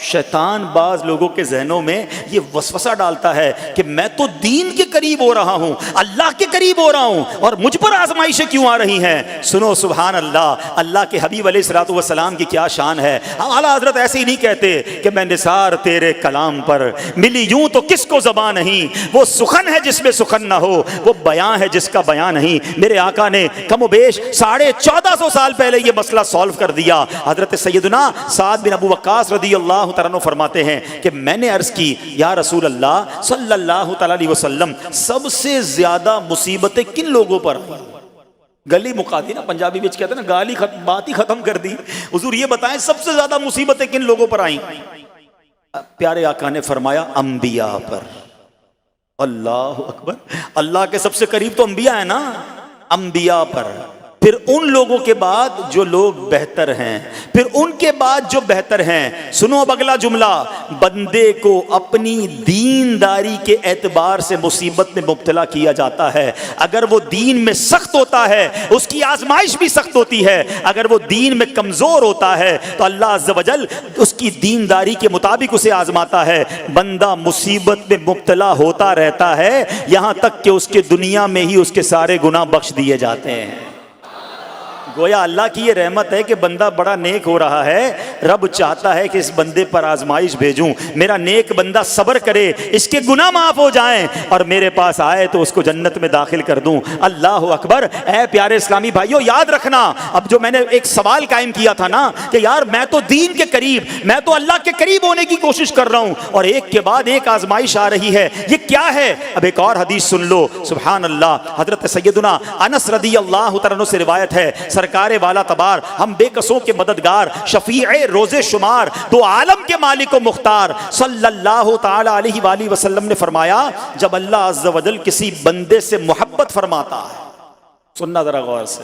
شیطان بعض لوگوں کے ذہنوں میں یہ وسوسہ ڈالتا ہے کہ میں تو دین کے قریب ہو رہا ہوں، اللہ کے قریب ہو رہا ہوں، اور مجھ پر آزمائشیں کیوں آ رہی ہیں؟ سنو سبحان اللہ، اللہ کے حبیب علیہ الصلوۃ والسلام کی کیا شان ہے۔ اعلیٰ حضرت ایسے ہی نہیں کہتے کہ میں نثار تیرے کلام پر، ملی یوں تو کس کو زبان نہیں، وہ سخن ہے جس میں سخن نہ ہو، وہ بیان ہے جس کا بیان نہیں۔ میرے آقا نے کم و بیش 1450 سال پہلے یہ مسئلہ سالو کر دیا۔ حضرت سیدنا سعد بن ابو وقاص رضی اللہ تعالیٰ عنہ فرماتے ہیں کہ میں نے عرض کی یا رسول اللہ صلی اللہ تعالیٰ علیہ وسلم، سب سے زیادہ مصیبتیں کن لوگوں پر آئیں؟ گلی مکا دی نا، پنجابی بچ کہتے ہیں نا، گالی بات ہی ختم کر دی۔ حضور یہ بتائیں سب سے زیادہ مصیبتیں کن لوگوں پر آئیں؟ پیارے آقا نے فرمایا انبیاء پر۔ اللہ اکبر، اللہ کے سب سے قریب تو انبیاء ہیں نا، انبیاء پر، پھر ان لوگوں کے بعد جو لوگ بہتر ہیں، پھر ان کے بعد جو بہتر ہیں۔ سنو اب اگلا جملہ، بندے کو اپنی دینداری کے اعتبار سے مصیبت میں مبتلا کیا جاتا ہے۔ اگر وہ دین میں سخت ہوتا ہے اس کی آزمائش بھی سخت ہوتی ہے، اگر وہ دین میں کمزور ہوتا ہے تو اللہ عز و جل اس کی دینداری کے مطابق اسے آزماتا ہے۔ بندہ مصیبت میں مبتلا ہوتا رہتا ہے یہاں تک کہ اس کے دنیا میں ہی اس کے سارے گناہ بخش دیے جاتے ہیں۔ گویا اللہ کی یہ رحمت ہے کہ بندہ بڑا نیک ہو رہا ہے، رب چاہتا ہے کہ اس بندے پر آزمائش بھیجوں، میرا نیک بندہ صبر کرے، اس کے گناہ معاف ہو جائیں اور میرے پاس آئے تو اس کو جنت میں داخل کر دوں۔ اللہ اکبر۔ اے پیارے اسلامی بھائیوں، یاد رکھنا، اب جو میں نے ایک سوال قائم کیا تھا نا کہ یار میں تو دین کے قریب، میں تو اللہ کے قریب ہونے کی کوشش کر رہا ہوں اور ایک کے بعد ایک آزمائش آ رہی ہے، یہ کیا ہے؟ اب ایک اور حدیث سن لو، سبحان اللہ۔ حضرت سیدنا انس رضی اللہ تعالیٰ عنہ سے روایت ہے، سرکار والا تبار، ہم بے کسوں کے مددگار، شفیع روز شمار، دو عالم کے مالک و مختار، صلی اللہ تعالی علیہ وآلہ وسلم نے فرمایا، جب اللہ عز و جل کسی بندے سے محبت فرماتا ہے، سننا ذرا غور سے،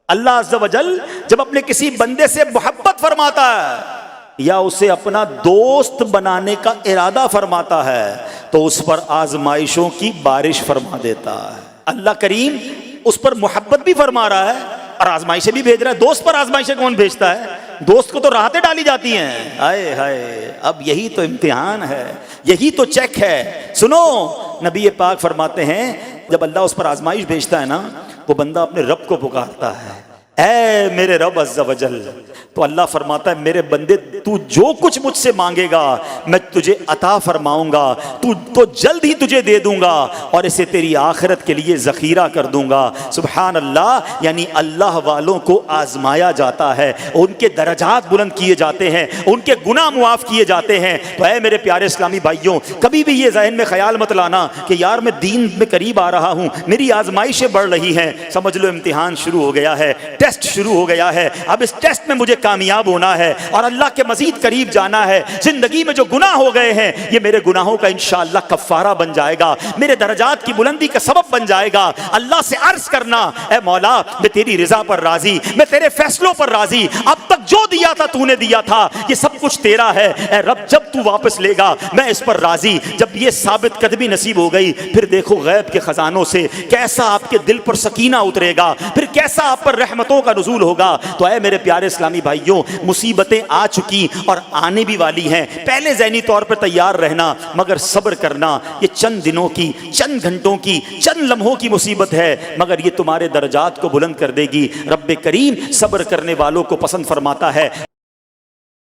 اللہ عز و جل جب اپنے کسی بندے سے محبت فرماتا ہے یا اسے اپنا دوست بنانے کا ارادہ فرماتا ہے تو اس پر آزمائشوں کی بارش فرما دیتا ہے۔ اللہ کریم اس پر محبت بھی فرما رہا ہے اور آزمائشیں بھی بھیج رہا ہے۔ دوست پر آزمائشیں کون بھیجتا ہے؟ دوست کو تو راحتیں ڈالی جاتی ہیں۔ ہائے ہائے، اب یہی تو امتحان ہے، یہی تو چیک ہے۔ سنو، نبی پاک فرماتے ہیں جب اللہ اس پر آزمائش بھیجتا ہے نا، وہ بندہ اپنے رب کو پکارتا ہے، اے میرے رب عز و جل، تو اللہ فرماتا ہے میرے بندے تو جو کچھ مجھ سے مانگے گا میں تجھے عطا فرماؤں گا، تو جلد ہی تجھے دے دوں گا اور اسے تیری آخرت کے لیے ذخیرہ کر دوں گا۔ سبحان اللہ۔ یعنی اللہ والوں کو آزمایا جاتا ہے، ان کے درجات بلند کیے جاتے ہیں، ان کے گناہ معاف کیے جاتے ہیں۔ تو اے میرے پیارے اسلامی بھائیوں، کبھی بھی یہ ذہن میں خیال مت لانا کہ یار میں دین میں قریب آ رہا ہوں، میری آزمائشیں بڑھ رہی ہیں۔ سمجھ لو امتحان شروع ہو گیا ہے، ٹیسٹ شروع ہو گیا ہے، اب اس ٹیسٹ میں مجھے کامیاب ہونا ہے اور اللہ کے مزید قریب جانا ہے۔ زندگی میں جو گناہ ہو گئے ہیں یہ میرے گناہوں کا انشاءاللہ کفارہ بن جائے گا، میرے درجات کی بلندی کا سبب بن جائے گا۔ اللہ سے عرض کرنا، اے مولا میں تیری رضا پر راضی، میں تیرے فیصلوں پر راضی، اب تک جو دیا تھا تو نے دیا تھا، یہ سب کچھ تیرا ہے۔ اے رب جب تو واپس لے گا میں اس پر راضی۔ جب یہ ثابت قدمی نصیب ہو گئی پھر دیکھو غیب کے خزانوں سے کیسا آپ کے دل پر سکینہ اترے گا، پھر کیسا آپ پر رحمتوں کا نزول ہوگا۔ تو اے میرے پیارے اسلامی بھائیوں، مصیبتیں آ چکی اور آنے بھی والی ہیں، پہلے ذہنی طور پر تیار رہنا، مگر صبر کرنا۔ یہ چند دنوں کی، چند گھنٹوں کی، چند لمحوں کی مصیبت ہے مگر یہ تمہارے درجات کو بلند کر دے گی۔ رب کریم صبر کرنے والوں کو پسند فرماتا ہے۔